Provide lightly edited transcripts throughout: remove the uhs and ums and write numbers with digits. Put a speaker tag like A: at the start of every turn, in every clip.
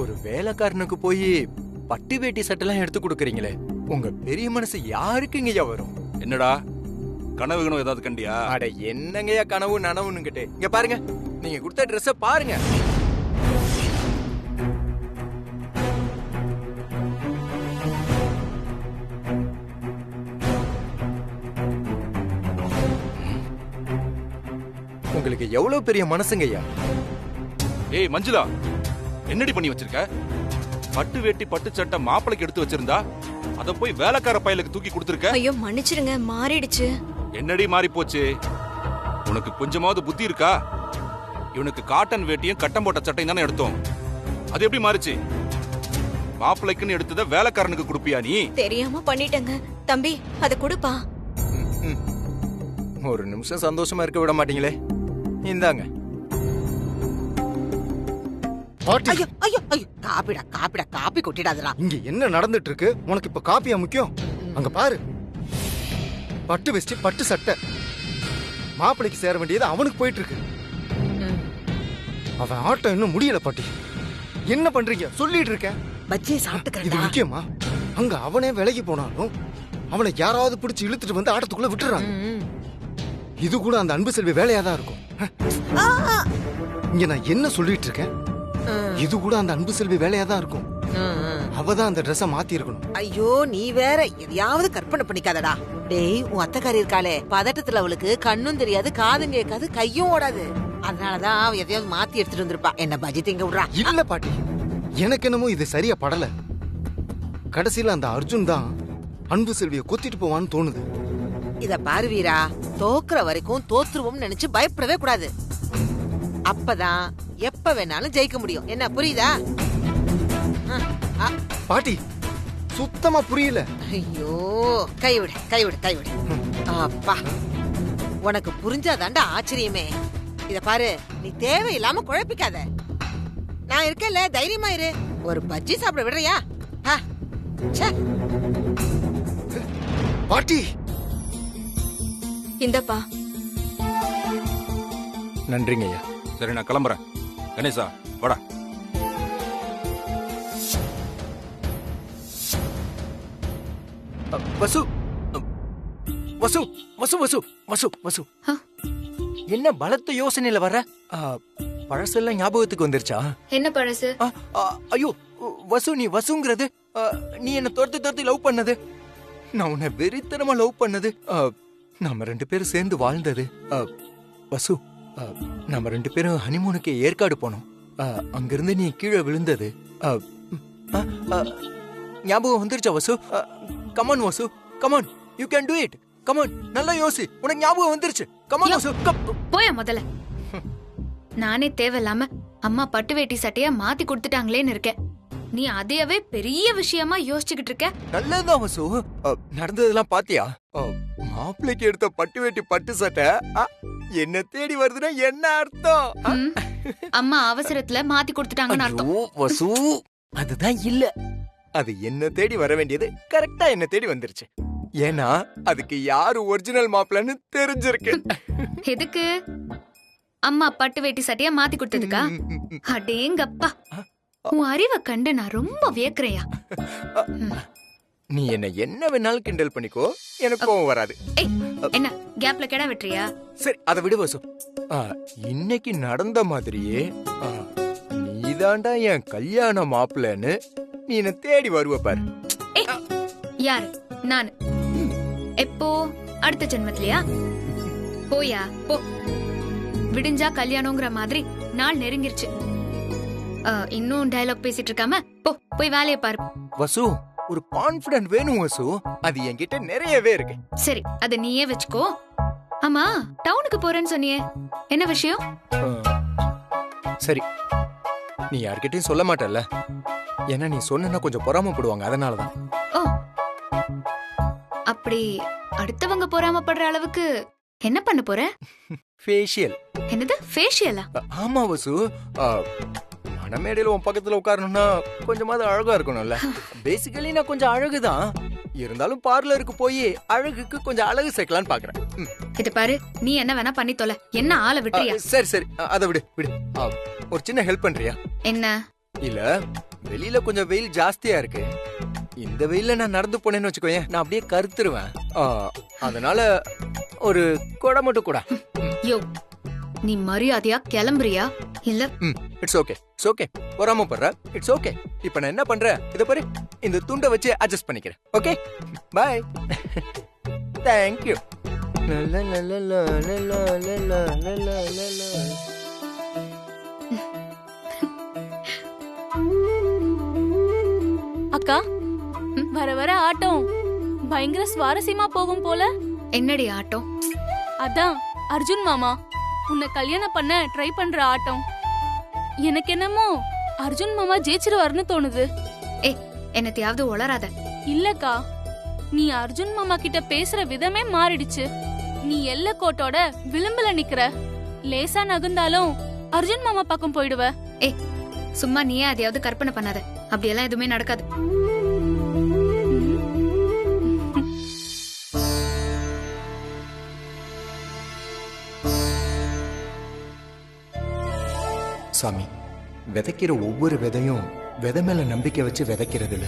A: ஒரு வேலைக்காரனுக்கு போய் பட்டு வேட்டி சட்டெல்லாம் எடுத்து கொடுக்கறீங்களே, உங்க பெரிய மனசு யாருக்குங்கய்யா வரும்?
B: என்னடா கனவு கனவு ஏதாவது கண்டியா?
A: அட என்னங்கய்யா கனவு நனவுன்னுகிட்டு, இங்க பாருங்க, நீங்க கொடுத்த ட்ரெஸ்ஸ பாருங்க. உங்களுக்கு எவ்வளவு பெரிய மனசுங்கய்யா.
B: ஏய் மஞ்சுளா, என்னடி பண்ணி வச்சிருக்க? பட்டு வேட்டி பட்டு சட்டை மாப்பிளைக்கு எடுத்து வச்சிருந்தா அத போய் வேலைக்கார பயலுக்கு தூக்கி கொடுத்துருக்க.
C: ஐயோ மன்னிச்சிருங்க, மாறிடுச்சு.
B: என்னடி மாறி போச்சு? உனக்கு கொஞ்சமாவது புத்தி இருக்கா? இவனுக்கு காட்டன் வேட்டியும் கட்டம் போட்ட சட்டையும் தானே எடுத்தோம். அது எப்படி மாறிச்சு? மாப்பிளைக்குன்னு எடுத்தத வேலைக்காரனுக்கு கொடுப்பியா நீ?
C: தெரியாம பண்ணிட்டேங்க. தம்பி அத குடுப்பா.
A: ஒரு நிமிஷம் சந்தோஷமா இருக்க விட மாட்டீங்களே. இந்தாங்க.
D: ஐயோ ஐயோ ஐயோ, காப்பிடா காப்பிடா, காப்பி கொட்டிடாதடா.
E: இங்க என்ன நடந்துட்டு இருக்கு? உனக்கு இப்ப காப்பியா முக்கியம்? அங்க பாரு, பட்டு வெஸ்ட் பட்டு சட்டை மாப்பிளைக்கு சேர வேண்டியது அவனுக்கு போயிட்டு இருக்கு. அவன் ஆட்டம் இன்னும் முடியல பாட்டி. என்ன பண்றீங்க? சொல்லிட்டு இருக்க.
D: பஜ்ஜியை
E: இது
D: சாப்பிட்டுக்கிறேன்.
E: முக்கியமா? அங்க அவனே விலகி போனாலும் அவனை யாராவது பிடிச்சு இழுத்துட்டு வந்து ஆட்டத்துக்குள்ள விட்டுறாங்க. இது கூட அந்த அன்பு செல்வி வேலையாதான் இருக்கும். இங்க நான் என்ன சொல்லிட்டு இருக்கேன்? இது கூட அந்த அன்பு செல்வி வேலையாதான் இருக்கும். அவதான் அந்த ட்ரெஸ்ஸ மாத்தி இருக்கணும்.
D: ஐயோ நீ வேற எதையாவது கற்பனை பண்ணிக்காதடா. டேய், உன் அத்தைக்காரி இருக்காளே, பதட்டத்துல அவளுக்கு கண்ணும் தெரியாது, காதும் கேட்காது, கையும் ஓடாது. அதனாலதான் அவ எதையாவது மாத்தி எடுத்துட்டு வந்திருப்பா. என்ன பஜ்ஜி திங்க விடுறா.
E: இல்ல பாட்டி, எனக்கு என்னமோ இது சரியா படல. கடைசியில அந்த அர்ஜுன் தான் அன்பு செல்விய கொத்திட்டு போவான்னு தோணுது.
D: இத பாரு வீரா, தோக்குற வரைக்கும் தோத்துருவோம் நினைச்சு பயப்படவே கூடாது. அப்பதான் எப்ப வேணாலும் ஜெயிக்க முடியும். என்ன புரியுதா?
E: பாட்டி சுத்தமா புரியல.
D: ஐயோ, கைவிடு கைவிடு கைவிடு. அப்பா, உனக்கு புரிஞ்சாதாண்டா ஆச்சரியமே. இத பாரு, நீ தேவையில்லாம குழப்பிக்காத. நான் இருக்கேன்ல, தைரியமா இரு. ஒரு பஜ்ஜி சாப்பிட விடுறியா?
E: பாட்டி
C: இந்தப்பா.
A: நன்றிங்க ஐயா.
B: சரி நான் கிளம்புறேன். கணேசா வாடா.
A: வசு வசு வசு வசு வசு வசு, என்ன பலத்த யோசனையில வர்ற? பழசெல்லாம் ஞாபகத்துக்கு வந்துருச்சா?
C: என்ன பழசு?
A: ஐயோ வசு, நீ வசுங்கிறது நீ என்ன துரத்தி லவ் பண்ணது, நான் உன்னை வெறித்தனமா லவ் பண்ணது, நாம 2 பேரும் சேர்ந்து வாழ்ந்தது. வசு, நம்ம 2 பேரும் ஹனிமூனுக்கு ஏற்காடு போனோம். அங்கிருந்து நீ கீழே விழுந்தது ஞாபகம் வந்துருச்சா Vasu? Come on Vasu, come on, you can do it. Come on, நல்லா யோசி, உனக்கு ஞாபகம் வந்துருச்சு. கமான் வசு.
F: போயா முதல்ல. நானே தேவையில்லாம அம்மா பட்டு வேட்டி சட்டையா மாத்தி கொடுத்துட்டாங்களேன்னு இருக்கேன். நீ அதையவே பெரிய விஷயமா யோசிச்சுக்கிட்டு இருக்க.
A: நல்லதுதான் வசு. நடந்ததெல்லாம் பாத்தியா? மாப்பிள்ளைக்கு எடுத்த பட்டு வேட்டி பட்டு சட்டை என்ன தேடி வருதுன்னா என்ன அர்த்தம்?
F: அம்மா அவசரத்துல மாத்தி கொடுத்துட்டாங்கன்னு அர்த்தம்.
A: வசு, அதுதான் இல்ல. அது என்ன தேடி வர வேண்டியது கரெக்டா என்ன தேடி வந்துருச்சு. ஏன்னா அதுக்கு யாரு ஒரிஜினல் மாப்பிள்ளைன்னு தெரிஞ்சிருக்கு.
F: எதுக்கு? அம்மா பட்டு வேட்டி சட்டையா மாத்தி கொடுத்ததுக்கா? அடேங்கப்பா, உன் அறிவை கண்டு நான் ரொம்ப வியக்கிறேயா.
A: நீ என்ன வேணாலும் கிண்டல் பண்ணிக்கோ, எனக்கு கோவம் வராது.
F: என்ன கேப்ல கெடா வெட்டுறியா?
A: சரி, அதை விடு வசு. இன்னைக்கு நடந்த மாதிரியே நீதாண்டா என் கல்யாண மாப்பிள்ளைன்னு நீ என்ன தேடி வருவ பாரு.
F: யாரு? நானு? எப்போ? அடுத்த ஜென்மத்திலயா? போயா போ. விடிஞ்சா கல்யாணங்கிற மாதிரி நாள் நெருங்கிருச்சு. இன்னும் டயலாக் பேசிட்டு இருக்காம போ, போய் வேலையை பாரு.
A: வசு, ஒரு கான்ஃபிடன்ட் வேணும் வசு, அது என்கிட்ட நிறையவே இருக்கு.
F: சரி, அத நீயே வச்சுக்கோ. ஆமா, டவுனுக்கு போறேன்னு சொன்னியே, என்ன விஷயம்?
A: சரி, நீ யார்கிட்டயும் சொல்ல மாட்டல்ல? ஏன்னா நீ சொன்னா கொஞ்சம் பொறாமப்படுவாங்க, அதனாலதான்.
F: ஓ, அப்படி அடுத்தவங்க பொறாமப்படுற அளவுக்கு என்ன பண்ண போற?
A: ஃபேஷியல்.
F: என்னது ஃபேஷியலா?
A: ஆமா வசு, மணமேடையில உன் பக்கத்துல உட்காரணும்னா கொஞ்சமாவது அழகா இருக்கணும்ல. பேசிக்கலி நான் கொஞ்சம் அழகுதான், இருந்தாலும் பார்லருக்கு போய் அழகுக்கு கொஞ்சம் அழகு சேர்க்கலான்னு பாக்குறேன்.
F: இது பாரு, நீ என்ன வேணா பண்ணி தொலை, என்ன ஆளை விட்டுறியா?
A: சரி சரி, அதை விடு விடு. ஒரு சின்ன ஹெல்ப் பண்றியா?
F: என்ன?
A: இல்ல வெளியில கொஞ்சம் வெயில் ஜாஸ்தியா இருக்கு. இந்த வெயில்ல நான் நடந்து போனேன்னு வச்சுக்கோயேன், நான் அப்படியே கருத்துருவேன். அதனால ஒரு கொடை மட்டும் கூட.
F: யோ, நீ மரியாதையா கிளம்புறியா இல்ல?
A: It's okay, it's okay. பொறாம பண்ற, இட்ஸ் ஓகே. இப்போ நான் என்ன பண்றேன், இத பாரு, இந்த துண்டை வச்சு அட்ஜஸ்ட் பண்ணிக்கிறேன். Okay, bye. Thank you.
G: அக்கா, வர வர ஆட்டம் பயங்கர சுவாரஸ்யமா போகும் போல.
F: என்னடி ஆட்டம்?
G: அதான் அர்ஜுன் மாமா உன்னை கல்யாணம் பண்ண ட்ரை பண்ற ஆட்டம். எனக்கு என்னமோ அர்ஜுன் மாமா ஜெயிச்சிருவாருன்னு தோணுது.
F: ஏய், என்னத்தையாவது உளராத.
G: இல்லக்கா, நீ அர்ஜுன் மாமா கிட்ட பேசுற விதமே மாறிடுச்சு. நீ எல்ல கோட்டோட விளிம்புல நிக்கிற. லேசா நகுந்தாலும் அர்ஜுன் மாமா பக்கம் போயிடுவ.
F: ஏய், சும்மா நீயே அதையாவது கற்பனை பண்ணாத. அப்படியெல்லாம் எதுவுமே நடக்காது.
A: சாமி, விதைக்கிற ஒவ்வொரு விதையும் விதை மேல நம்பிக்கை வச்சு விதைக்கிறது இல்ல.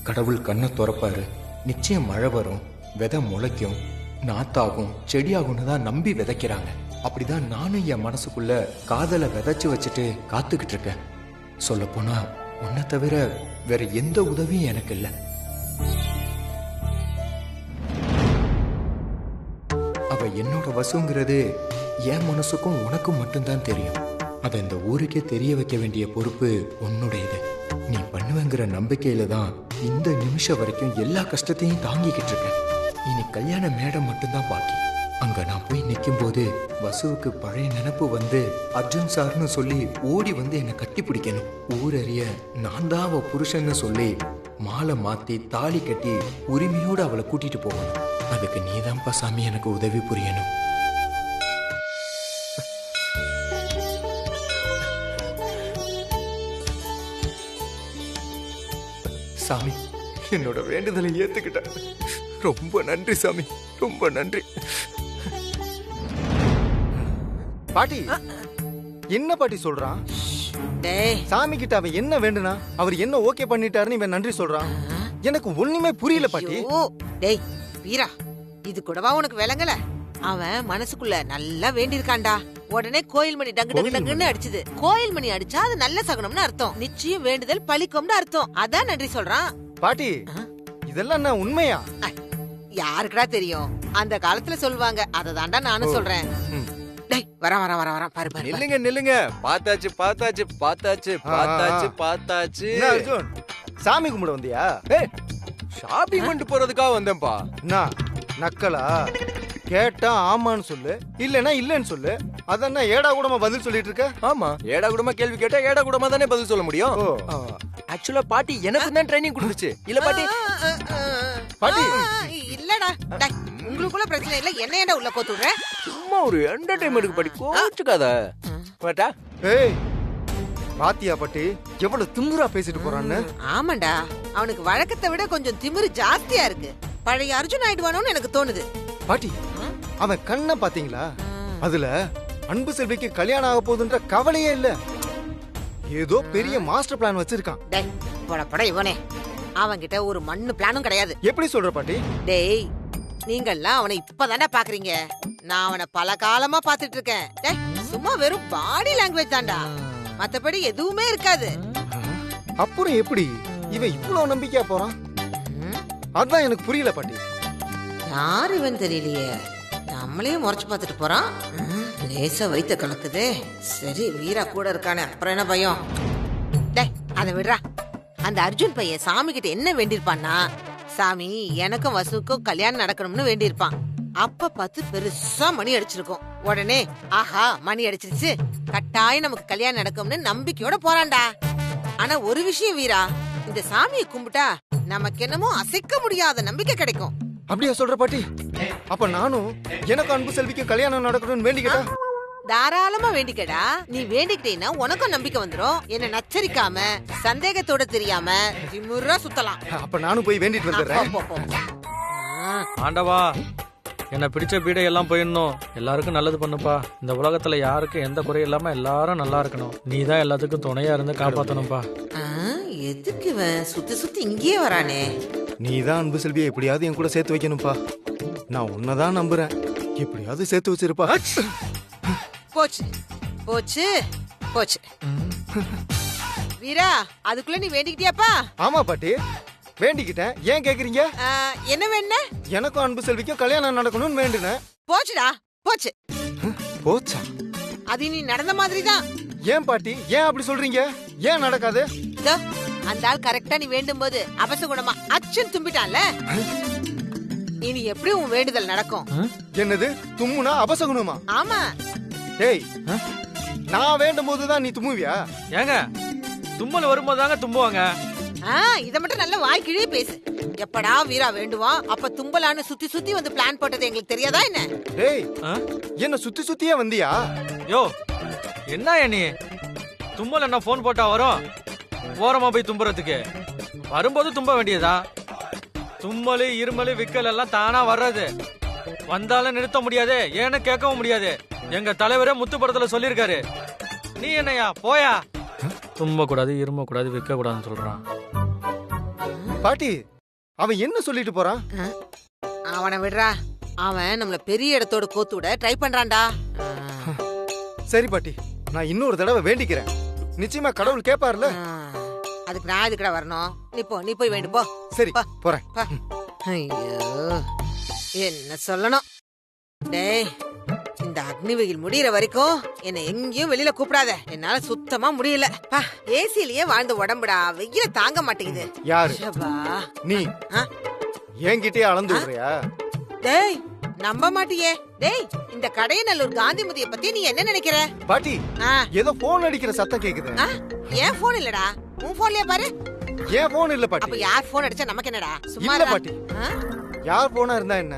A: கடவுள் கண்ணை திறப்பாரு, நிச்சயம் மழை வரும், விதை முளைக்கும், நாத்தாகும், செடியாகும்னு தான் நம்பி விதைக்கிறாங்க. அப்படிதான் நானும் என் மனசுக்குள்ள காதலை விதைச்சு வச்சுட்டு காத்துக்கிட்டு இருக்கேன். சொல்ல போனா உன்னை தவிர வேற எந்த உதவியும் எனக்கு இல்ல. அவ என்னோட வசுங்கிறது என் மனசுக்கும் உனக்கும் மட்டும்தான் தெரியும். அதை இந்த ஊருக்கே தெரிய வைக்க வேண்டிய பொறுப்பு உன்னுடையது. நீ பண்ணுவேங்கிற நம்பிக்கையில தான் இந்த நிமிஷம் வரைக்கும் எல்லா கஷ்டத்தையும் தாங்கிக்கிட்டு இருக்கேன். இனி கல்யாண மேடம் மட்டும்தான் பாக்கி. அங்க நான் போய் நிற்கும் போது வசுவுக்கு பழைய நினைப்பு வந்து அர்ஜுன் சார்னு சொல்லி ஓடி வந்து என்னை கட்டி பிடிக்கணும். ஊரறிய நான் தான் அவ புருஷன்னு சொல்லி மாலை மாத்தி தாலி கட்டி உரிமையோடு அவளை கூட்டிட்டு போகணும். அதுக்கு நீதான்ப்பா சாமி எனக்கு உதவி புரியணும். சாமி, என்னோட வேண்டுதலை ஏத்துக்கிட்ட ரொம்ப நன்றி சாமி, ரொம்ப நன்றி.
E: பாட்டி என்ன பாட்டி சொல்றான்?
D: டேய்,
E: சாமி கிட்ட அவன் என்ன வேண்டுனா அவர் என்ன ஓகே பண்ணிட்டாருன்னு இவன் நன்றி சொல்றான். எனக்கு ஒண்ணுமே புரியல பாட்டி.
D: ஐயோ, டேய் வீரா, இது கூடவா உனக்கு விளங்கல? அவன் மனசுக்குள்ள நல்லா வேண்டியிருக்கான்டா. உடனே கோயில் மணி டங்கு டங்கு டங்குன்னு அடிச்சுது. கோயில் மணி அடிச்சா அது நல்ல சகுனம்னு அர்த்தம். நிச்சயம் வேண்டுதல் பலிக்கும்னு அர்த்தம். அதான் நன்றி சொல்றான்.
E: பாட்டி இதெல்லாம் என்ன உண்மையா?
D: யாருக்குடா தெரியும்? அந்த காலத்துல சொல்லுவாங்க. அததான்டா நானும் சொல்றேன். டேய், வர வர வர வர பாரு பாரு.
A: நில்லுங்க நில்லுங்க, பார்த்தாச்சு பார்த்தாச்சு பார்த்தாச்சு பார்த்தாச்சு பார்த்தாச்சு.
E: என்ன அர்ஜுன், சாமி கும்பிட வந்தியா?
A: ஷாப்பிங் பண்ணிட்டு போறதுக்காக வந்தேன்ப்பா.
E: என்ன நக்கலா? கேட்டா ஆமான்னு சொல்லு, இல்லன்னா இல்லன்னு சொல்லு. அதான் ஏடா கூடமா பதில் சொல்லிட்டு இருக்க?
A: ஆமா, ஏடா கூடமா கேள்வி கேட்டா ஏடா கூடமா தானே பதில் சொல்ல முடியும். ஆக்சுவலா பாட்டி எனக்கு தான் ட்ரைனிங் கொடுத்துச்சு. இல்ல பாட்டி?
E: பாட்டி
D: இல்லடா, டேய், உங்களுக்குள்ள பிரச்சனை இல்ல, என்ன ஏன்டா உள்ள கோத்து விடுற?
A: சும்மா ஒரு என்டர்டைன்மென்ட்க்கு பாட்டி, கோச்சுக்காத. பாட்டா,
E: ஏய் பாத்தியா பாட்டி எவ்வளவு திமிரா பேசிட்டு போறான்னு?
D: ஆமாண்டா, அவனுக்கு வழக்கத்தை விட கொஞ்சம் திமிரு ஜாஸ்தியா இருக்கு. பழைய அர்ஜுன் ஆயிடுவானோன்னு எனக்கு தோணுது.
E: பாட்டி அவன் கண்ணை பாத்தீங்களா? அதுல அன்பு செல்விக்கு கல்யாணம் ஆக போகுதுன்ற கவலையே இல்ல. ஏதோ பெரிய மாஸ்டர் பிளான் வச்சிருக்கான்.
D: டேய், போட போட இவனே, அவன்கிட்ட ஒரு மண்ணு பிளானும் கிடையாது.
E: எப்படி சொல்ற பாட்டி?
D: டேய், நீங்கெல்லாம் அவனை இப்பதான்டா பாக்குறீங்க. நான் அவனை பல காலமா பாத்துட்டு இருக்கேன். டேய், சும்மா வெறும் பாடி லாங்குவேஜ் தான்டா, மத்தபடி எதுவுமே இருக்காது.
E: அப்புறம் எப்படி இவன் இவ்வளவு நம்பிக்கையா போறான்? அதான் எனக்கு புரியல பாட்டி.
D: யார் இவன் தெரியலையே, நம்மளே முறைச்சு பார்த்துட்டு போறான். லேசா வைத்த கலக்குதே. சரி, வீரா கூட இருக்கானே, அப்புறம் என்ன பயம்? டேய், அதை விடுறா. அந்த அர்ஜுன் பையன் சாமி கிட்ட என்ன வேண்டியிருப்பான்னா, சாமி எனக்கும் வசுக்கும் கல்யாணம் நடக்கணும்னு வேண்டியிருப்பான். அப்ப பார்த்து பெருசா மணி அடிச்சிருக்கும். உடனே ஆஹா மணி அடிச்சிருச்சு, கட்டாயம் நமக்கு கல்யாணம் நடக்கும்னு நம்பிக்கையோட போறான்டா. ஆனா ஒரு விஷயம் வீரா, இந்த சாமியை கும்பிட்டா நமக்கு என்னமோ அசைக்க முடியாத நம்பிக்கை கிடைக்கும்.
E: அப்படியா சொல்ற பாட்டி? அப்ப நானும் எனக்கு அன்பு செல்விக்கு கல்யாணம் நடக்கணும்னு வேண்டிக்கிட்டா?
D: தாராளமா வேண்டிக்கடா. நீ வேண்டிக்கிட்டேன்னா உனக்கும் நம்பிக்கை வந்துரும். என்ன நச்சரிக்காம சந்தேகத்தோட தெரியாம திமிரா சுத்தலாம்.
E: அப்ப நானும் போய் வேண்டிட்டு வந்துடுறேன்.
D: போ, போ, போ.
H: ஆண்டவா, என்னை பிடிச்ச பீடை எல்லாம் போயிடணும். எல்லாருக்கும் நல்லது பண்ணுப்பா. இந்த உலகத்துல யாருக்கும் எந்த குறையும் இல்லாம எல்லாரும் நல்லா இருக்கணும். நீ தான் எல்லாத்துக்கும் துணையா இருந்து காப்பாத்தணும்ப்பா.
D: எதுக்கு இவன் சுத்தி சுத்தி இங்கேயே வரானே?
E: நீ தான் அன்பு செல்வியை எப்படியாவது என் கூட சேர்த்து வைக்கணும்ப்பா. நான் உன்னதான் நம்புறேன். எப்படியாவது சேர்த்து வச்சிருப்பா.
D: போச்சு போச்சு போச்சு. வீரா, அதுக்குள்ள நீ வேண்டிக்கிட்டியாப்பா?
E: ஆமா பாட்டி, வேண்டிக்கிட்டேன். ஏன் கேக்குறீங்க?
D: என்ன வேண?
E: எனக்கும் அன்பு செல்விக்கும் கல்யாணம் நடக்கணும்னு வேண்டுனேன்.
D: போச்சுடா போச்சு.
E: போச்சா?
D: அது நீ நடந்த மாதிரி தான்.
E: ஏன் பாட்டி, ஏன் அப்படி சொல்றீங்க? ஏன் நடக்காது?
D: அந்த ஆள் கரெக்டா நீ வேண்டும் போது அபசகுணமா அச்சன் தும்பிட்டான்ல. இனி எப்படி உன் வேண்டுதல் நடக்கும்?
E: என்னது தும்முனா அபசகுணமா?
D: ஆமா.
E: டேய், நான் வேண்டும் போதுதான் நீ தும்முவியா?
H: ஏங்க தும்மல் வரும்போது தாங்க தும்புவாங்க.
D: இத மட்டும் நல்ல வாய் கிழியே பேசு. எப்படா வீரா வேண்டுவான் அப்ப தும்பலான்னு சுத்தி சுத்தி வந்து பிளான் போட்டது எங்களுக்கு தெரியாதா என்ன?
E: டேய், என்ன சுத்தி சுத்தியே வந்தியா?
H: யோ என்ன நீ தும்மல் என்ன போன் போட்டா வரும்? ஓரமா போய் தும்புறதுக்கு வரும்போது தும்ப வேண்டியதா? தும்மல் இருமல் விக்கல் எல்லாம் தானா வர்றது. வந்தாலும் நிறுத்த முடியாது, ஏன்னு கேட்கவும் முடியாது. எங்க தலைவரே முத்துப்படத்துல சொல்லியிருக்காரு. நீ என்னையா போயா? தும்ப கூடாது, இரும கூடாது, விற்க கூடாதுன்னு சொல்றான்.
E: பாட்டி, அவன் என்ன சொல்லிட்டு போறான்?
D: அவனை விடுறா. அவன் நம்மள பெரிய இடத்தோட கோத்து விட ட்ரை பண்றான்டா.
E: சரி பாட்டி, நான் இன்னொரு தடவை வேண்டிக்கிறேன். நிச்சயமா கடவுள் கேட்பார்ல.
D: அதுக்கு நான் இதுக்கட வரணும். நீ போய் வேண்டு போ.
E: சரி போறேன்.
D: ஐயோ, என்ன சொல்லணும்? டேய், இந்த அக்னி வெயில் முடியற வரைக்கும் என்ன எங்கேயும் வெளியில கூப்பிடாத. என்னால சுத்தமா முடியல. ஏசிலேயே வாழ்ந்த உடம்புடா, வெயில தாங்க மாட்டேங்குது.
E: யாரு? நீ என்கிட்டயே அளந்து விடுறியா?
D: டேய், நம்ப மாட்டியே. டேய், இந்த கடையநல்லூர் காந்திமதியை பத்தி நீ என்ன நினைக்கிற?
E: பாட்டி, ஏதோ போன் அடிக்கிற சத்தம் கேக்குது.
D: ஏன் போன் இல்லடா, உன் போன்லயே பாரு.
E: ஏன் போன் இல்ல பாட்டி.
D: அப்ப யார் போன் அடிச்சா நமக்கு என்னடா? சும்மா
E: இல்ல பாட்டி, யார் போனா இருந்தா என்ன?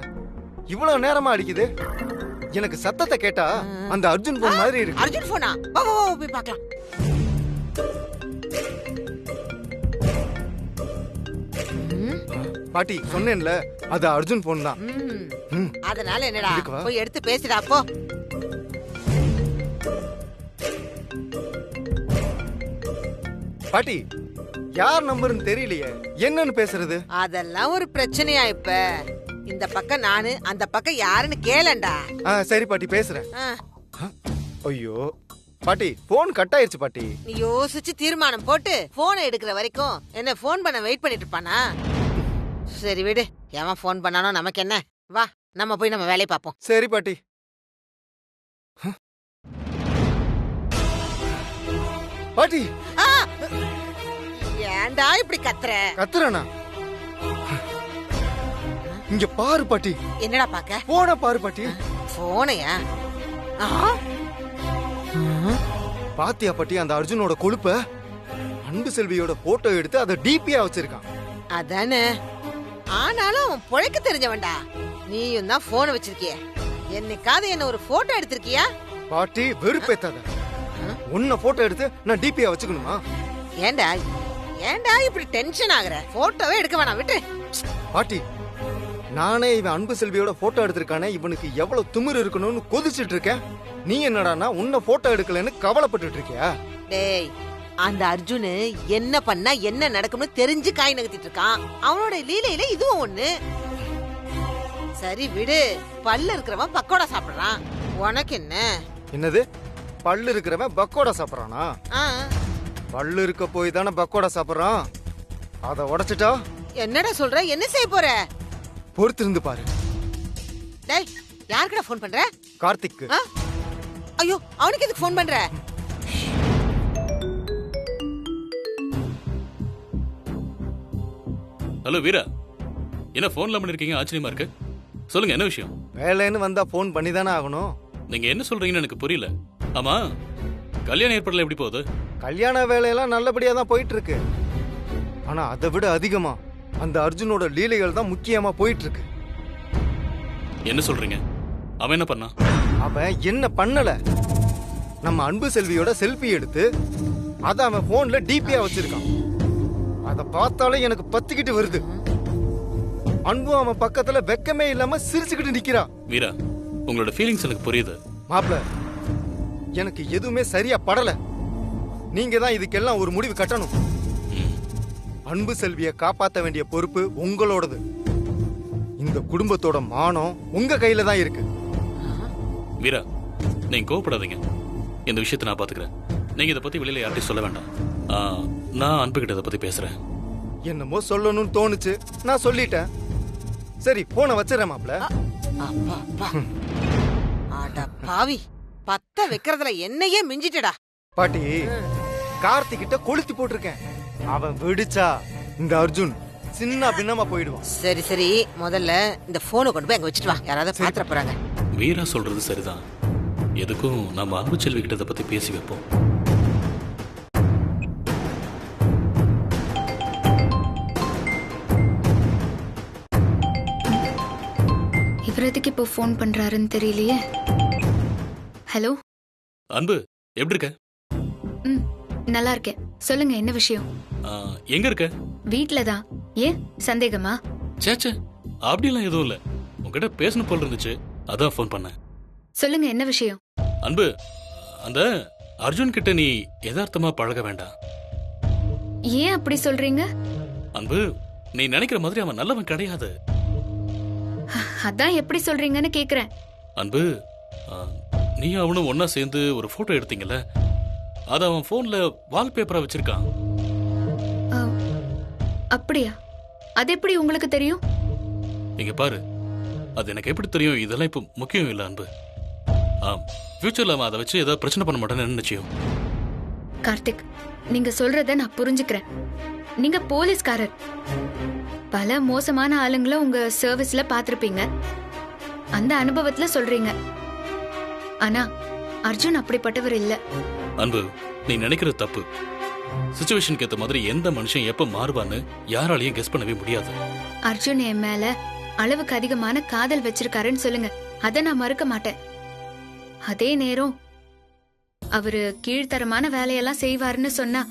E: இவ்வளவு நேரமா அடிக்குது. எனக்கு சத்தத்தை கேட்டா அந்த அர்ஜுன் போன் மாதிரி இருக்கு.
D: அர்ஜுன் போனா? வா வா வா போய் பார்க்கலாம்.
E: பாட்டி, சொன்னேன்ல அது அர்ஜுன் போன் தான்.
D: அதனால என்னடா, போய் எடுத்து பேசிடா போ.
E: பாட்டி, யார் நம்பர்னு தெரியலையே, என்னன்னு பேசுறது?
D: அதெல்லாம் ஒரு பிரச்சனையா இப்ப? இந்த பக்கம் நானு, அந்த பக்கம் யாருன்னு கேளண்டா.
E: சரி பாட்டி, பேசுறேன். ஐயோ பாட்டி, போன் கட் ஆயிருச்சு பாட்டி.
D: நீ யோசிச்சு தீர்மானம் போட்டு போனை எடுக்கிற வரைக்கும் என்ன போன் பண்ண வெயிட் பண்ணிட்டு இருப்பானா? சரி விடு, எவன் போன் பண்ணானோ நமக்கு என்ன. வா, நம்ம போய் நம்ம வேலையை பார்ப்போம்.
E: சரி பாட்டி. பாட்டி,
D: ஏன்டா இப்படி
E: கத்துறனா? இங்க பாரு பாட்டி.
D: என்னடா பாக்க?
E: போன பாரு பாட்டி.
D: போனையா?
E: பாத்தியா பாட்டி, அந்த அர்ஜுனோட கொழுப்ப? அன்பு செல்வியோட போட்டோ எடுத்து அதை டிபியா வச்சிருக்கான்.
D: அதானே. ஆனாலும் அவன் பொழைக்க தெரிஞ்சவன்டா. நீயும் தான் போனை வச்சிருக்கிய. என்னைக்காவது என்ன ஒரு போட்டோ எடுத்திருக்கியா?
E: பாட்டி, வெறுப்பேத்தாத. உன்ன போட்டோ எடுத்து நான் டிபியா வச்சுக்கணுமா?
D: ஏண்டா ஏண்டா இப்படி டென்ஷன் ஆகுற? போட்டோவே எடுக்க வேணாம், விட்டு.
E: பாட்டி, நானே இவன் அன்பு செல்வியோட போட்டோ எடுத்திருக்கானே, இவனுக்கு எவ்வளவு திமிரு இருக்கணும்னு கொதிச்சிட்டு இருக்கேன். நீ என்னடானா உன்ன போட்டோ எடுக்கலன்னு கவலைப்பட்டு இருக்கியா?
D: டேய், அந்த அர்ஜுனு என்ன பண்ணா என்ன நடக்கும்னு தெரிஞ்சு காய் நகர்த்திட்டு இருக்கான். அவனோட லீலையில இதுவும் ஒண்ணு. சரி விடு, பல்லு இருக்கிறவன் பக்கோடா சாப்பிடுறான், உனக்கு என்ன?
E: என்னது, பல்லு இருக்கிறவன் பக்கோடா சாப்பிடறானா? பல்லு இருக்க போய் தானே பக்கோடா சாப்பிடறான். அத உடைச்சிட்டா
D: என்னடா சொல்ற? என்ன செய்ய போற?
E: பொறுத்திருந்து பாரு.
D: டேய், யாருக்குடா போன் பண்ற?
E: கார்த்திக்.
D: ஐயோ, அவனுக்கு எதுக்கு போன் பண்ற?
I: ஹலோ வீரா, என்ன போன்ல பண்ணிருக்கீங்க? ஆச்சரியமா இருக்கு. சொல்லுங்க, என்ன விஷயம்?
E: வேலைன்னு வந்தா போன் பண்ணி தானே ஆகணும்.
I: நீங்க என்ன சொல்றீங்கன்னு எனக்கு புரியல. ஆமா, கல்யாண ஏற்பாடுல எப்படி போகுது?
E: கல்யாண வேலையெல்லாம் நல்லபடியா தான் போயிட்டு இருக்கு. ஆனா அதை விட அதிகமா அந்த அர்ஜுனோட லீலைகள் தான் முக்கியமா போயிட்டு இருக்கு.
I: என்ன சொல்றீங்க? அவன் என்ன பண்ணா?
E: அவன் என்ன பண்ணல, நம்ம அன்பு செல்வியோட செல்ஃபி எடுத்து அத அவன் போன்ல டிபியா வச்சிருக்கான். அத பார்த்தாலே எனக்கு பத்திக்கிட்டு வருது. அன்பு அவன் பக்கத்துல வெக்கமே இல்லாம சிரிச்சுக்கிட்டு நிக்கிறா.
I: வீரா, உங்களோட ஃபீலிங்ஸ் எனக்கு புரியுது.
E: மாப்ள, எனக்கு எதுவுமே சரியா படல. நீங்க தான் இதுக்கெல்லாம் ஒரு முடிவு கட்டணும். அன்பு செல்விய காப்பாத்த வேண்டிய பொறுப்பு உங்களோடது. இந்த குடும்பத்தோட மானம் உங்க கையில தான் இருக்கு.
I: வீரா, நீங்க கோவப்படாதீங்க. இந்த விஷயத்தை நான் பாத்துக்கிறேன். நீங்க இதை பத்தி வெளியில யார்ட்டையும் சொல்ல வேண்டாம். நான் அன்பு கிட்ட இதை பத்தி பேசுறேன்.
E: என்னமோ சொல்லணும்னு தோணுச்சு, நான் சொல்லிட்டேன். சரி, போன வச்சிடறேன் மாப்ள.
D: அப்பா, அப்பா. அட பாவி, பத்த வைக்கிறதுல என்னையே மிஞ்சிட்டடா.
E: பாட்டி, கார்த்திகிட்ட கொளுத்தி போட்டிருக்கேன். அவன் வெடிச்சா இந்த அர்ஜுன் சின்ன பின்னமா போயிடுவான்.
D: சரி சரி, முதல்ல இந்த போனை கொண்டு போய் அங்க வச்சுட்டு வா, யாராவது பாத்திர போறாங்க.
I: வீரா சொல்றது சரிதான். எதுக்கும் நம்ம அன்பு செல்வி கிட்ட இதை பத்தி பேசி வைப்போம்.
F: இவர் எதுக்கு இப்போ ஃபோன் பண்றாருன்னு தெரியலையே. ஹலோ
I: அன்பு, எப்படி இருக்க?
F: ம், நல்லா இருக்கேன். சொல்லுங்க, என்ன விஷயம்?
I: எங்க இருக்க?
F: வீட்ல தான். ஏன் சந்தேகமா?
I: சேச்சே, அப்படிலாம் எதுவும் இல்ல. உங்ககிட்ட பேசணும் போல இருந்துச்சு, அதான் ஃபோன் பண்ணேன்.
F: சொல்லுங்க, என்ன விஷயம்?
I: அன்பு, அந்த அர்ஜுன் கிட்ட நீ யதார்த்தமா பழக வேண்டாம்.
F: ஏன் அப்படி சொல்றீங்க?
I: அன்பு, நீ நினைக்கிற மாதிரி அவன் நல்லவன் கிடையாது.
F: அதான் எப்படி சொல்றீங்கன்னு கேக்குறேன்.
I: அன்பு, நீ அவனும் ஒன்னா சேர்ந்து ஒரு போட்டோ எடுத்தீங்கல்ல, அத அவன் போன்ல வால்பேப்பரா வச்சிருக்கான்.
F: அப்படியா? அது எப்படி உங்களுக்கு தெரியும்?
I: இங்க பாரு, அது எனக்கு எப்படி தெரியும் இதெல்லாம் இப்ப முக்கியம் இல்ல அன்பு. ஃபியூச்சர்ல அவன் அதை வச்சு ஏதாவது பிரச்சனை பண்ண மாட்டேன்னு நிச்சயம்.
F: கார்த்திக், நீங்க சொல்றத நான் புரிஞ்சுக்கிறேன். நீங்க போலீஸ்காரர். பல மோசமான ஆளுங்களை உங்க சர்வீஸ்ல பாத்திருப்பீங்க. அந்த அனுபவத்துல சொல்றீங்க. ஆனா அர்ஜுன் அப்படிப்பட்டவர் இல்ல.
I: அன்பு, நீ நினைக்கிறது தப்பு. சிச்சுவேஷனுக்கு ஏத்த மாதிரி எந்த மனுஷன் எப்ப மாறுவான்னு யாராலையும் கெஸ் பண்ணவே முடியாது.
F: அர்ஜுன் என் மேல அளவுக்கு அதிகமான காதல் வச்சிருக்காருன்னு சொல்லுங்க, அத நான் மறுக்க மாட்டேன். அதே நேரம் அவரு கீழ்த்தரமான வேலையெல்லாம் செய்வாருன்னு சொன்னா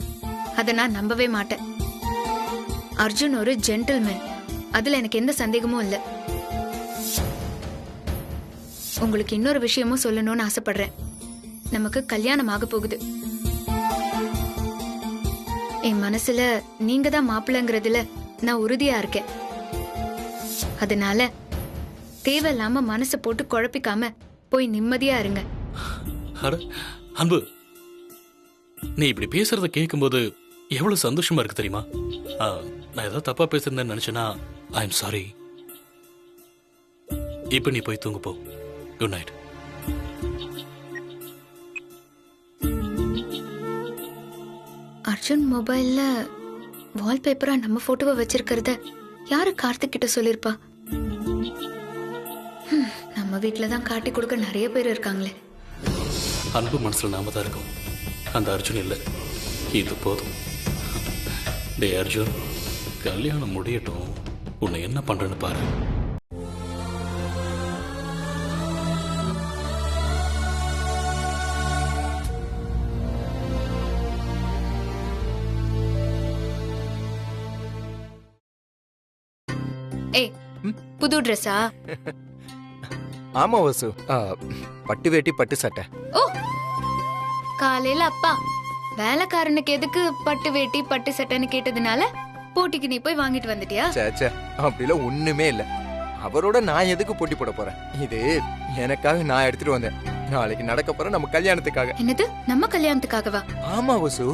F: அதை நான் நம்பவே மாட்டேன். அர்ஜுன் ஒரு ஜென்டில்மேன், அதுல எனக்கு எந்த சந்தேகமும் இல்ல. உங்களுக்கு இன்னொரு விஷயமும் சொல்லணும்னு ஆசைப்படுறேன். நமக்கு கல்யாணம் ஆக போகுது. என் மனசுல நீங்க தான் மாப்பிள்ளைங்கிறதுல நான் உறுதியா இருக்கேன். அதனால தேவையில்லாம மனசை போட்டு குழப்பிக்காம போய் நிம்மதியா இருங்க.
I: அன்பு, நீ இப்படி பேசுறத கேட்கும்போது எவ்வளவு சந்தோஷமா இருக்கு தெரியுமா? நான் ஏதாவது தப்பா பேசுறேன்னு நினைச்சேன்னா ஐ எம் சாரி. இப்ப நீ போய் தூங்க போ. Good night.
F: அர்ஜுன் மொபைல்ல வால்பேப்பரா நம்ம போட்டோவை வச்சிருக்கிறத யாரு கார்த்திக் கிட்ட சொல்லிருப்பா? நம்ம வீட்டுல தான் காட்டி கொடுக்க நிறைய பேர் இருக்காங்களே.
I: அன்பு மனசுல நாம தான் இருக்கோம், அந்த அர்ஜுன் இல்ல. இது போதும். டே அர்ஜுன், கல்யாணம் முடியட்டும், உன்னை என்ன பண்றேன்னு பாரு.
F: ஏய், புது ட்ரெஸ்ஸா?
A: ஆமா வசு, பட்டு வேட்டி பட்டு சட்டை.
F: ஓ, காலையில அப்பா வேலைக்காரனுக்கு எதுக்கு பட்டு வேட்டி பட்டு சட்டைன்னு கேட்டதுனால போட்டிக்கு நீ போய் வாங்கிட்டு வந்துட்டியா?
A: சேச்சே, அப்படிலாம் ஒண்ணுமே இல்ல. அவரோட நான் எதுக்கு போட்டி போட போறேன்? இது எனக்காக நான் எடுத்துட்டு வந்தேன். நாளைக்கு நடக்க போற நம்ம கல்யாணத்துக்காக.
F: என்னது, நம்ம கல்யாணத்துக்காகவா?
A: ஆமா வசு,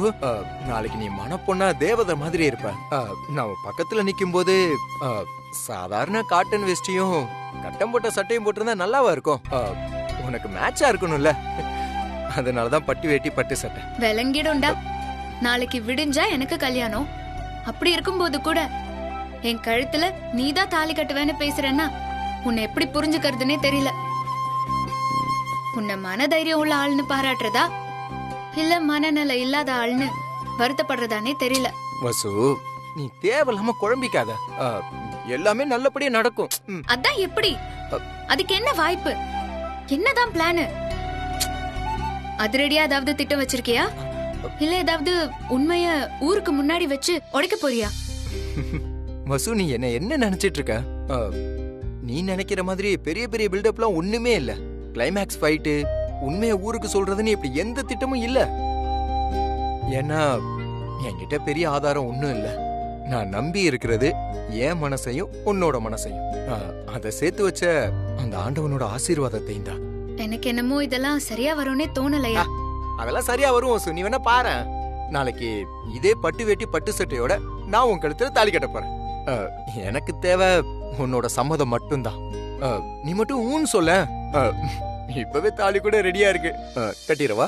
A: நாளைக்கு நீ மனப்பொண்ணா தேவதை மாதிரி இருப்ப. நம்ம பக்கத்துல நிக்கும் போது சாதாரண காட்டன் வெஸ்டியும் கட்டம் போட்ட சட்டையும் போட்டிருந்தா நல்லாவா இருக்கும்? உனக்கு மேட்சா இருக்கணும்ல. அதனாலதான் பட்டு வேட்டி பட்டு சட்டை.
F: விளங்கிடும்டா. நாளைக்கு விடிஞ்சா எனக்கு கல்யாணம். அப்படி இருக்கும்போது கூட என் கழுத்துல நீதான் தாலி கட்டுவேன்னு பேசுறேன்னா உன்னை எப்படி புரிஞ்சுக்கிறதுனே தெரியல. உன்னை மனதைரியம் உள்ள ஆள்னு பாராட்டுறதா இல்ல மனநல இல்லாத ஆள்னு வருத்தப்படுறதானே தெரியல.
A: வசு, நீ தேவையில்லாம குழம்பிக்காத. எல்லாமே நல்லபடியா நடக்கும்.
F: அதான் எப்படி? அதுக்கு என்ன வாய்ப்பு? என்னதான் பிளானு? அதிரடியா ஏதாவது திட்டம் வச்சிருக்கியா? இல்ல ஏதாவது உண்மைய ஊருக்கு முன்னாடி வச்சு உடைக்க போறியா?
A: வசு நீ என்ன நினைச்சிட்டு இருக்க? நீ நினைக்கிற மாதிரி பெரிய பெரிய பில்டப்லாம் ஒண்ணுமே இல்ல. கிளைமேக்ஸ் ஃபைட்டு, உண்மையை ஊருக்கு சொல்றதுன்னு இப்படி எந்த திட்டமும் இல்ல. ஏன்னா என்கிட்ட பெரிய ஆதாரம் ஒண்ணும் இல்ல. நான் நம்பி இருக்கிறது என் மனசையும் உன்னோட மனசையும். அதை சேர்த்து வச்ச அந்த ஆண்டவனோட ஆசீர்வாதத்தையும் தான்.
F: எனக்கு என்னமோ இதெல்லாம் சரியா வரும்னே தோணலையா?
A: அதெல்லாம் சரியா வரும் வசு, நீ வேணா பாரு. நாளைக்கு இதே பட்டு வேட்டி பட்டு சட்டையோட நான் உன் கழுத்துல தாலி கட்ட போறேன். எனக்கு தேவை உன்னோட சம்மதம் மட்டும்தான். நீ மட்டும் ஊன்னு சொல்ல. இப்பவே தாலி கூட ரெடியா இருக்கு. கட்டிடவா?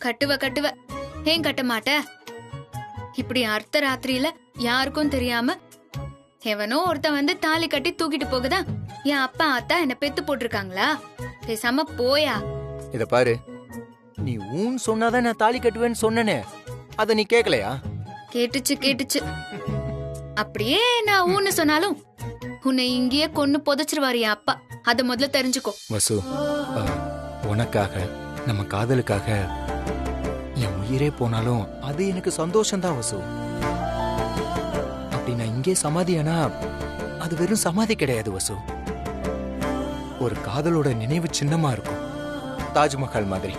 F: கட்டுவ ஏன் கட்ட மாட்ட? இப்படி அர்த்த ராத்திரியில யாருக்கும் தெரியாம எவனோ ஒருத்தன் வந்து தாலி கட்டி தூக்கிட்டு போகுதா? என் அப்பா ஆத்தா என்ன பெத்து போட்டிருக்காங்களா? பேசாம போயா.
A: இத பாரு, நீ ஊன் சொன்னாதான் நான் தாலி கட்டுவேன்னு சொன்னனே, அத நீ கேக்கலையா?
F: கேட்டுச்சு. அப்படியே நான் ஊன்னு சொன்னாலும் உன்னை இங்கேயே கொன்னு புதைச்சிருவாரு என் அப்பா. அத முதல்ல தெரிஞ்சுக்கோ.
A: வசு, உனக்காக நம்ம காதலுக்காக என் உயிரே போனாலும் அது எனக்கு சந்தோஷம்தான் வசு. அப்படி நான் இங்கே சமாதியானா அது வெறும் சமாதி கிடையாது வசு. ஒரு காதலோட நினைவு சின்னமா இருக்கும், தாஜ்மஹால் மாதிரி.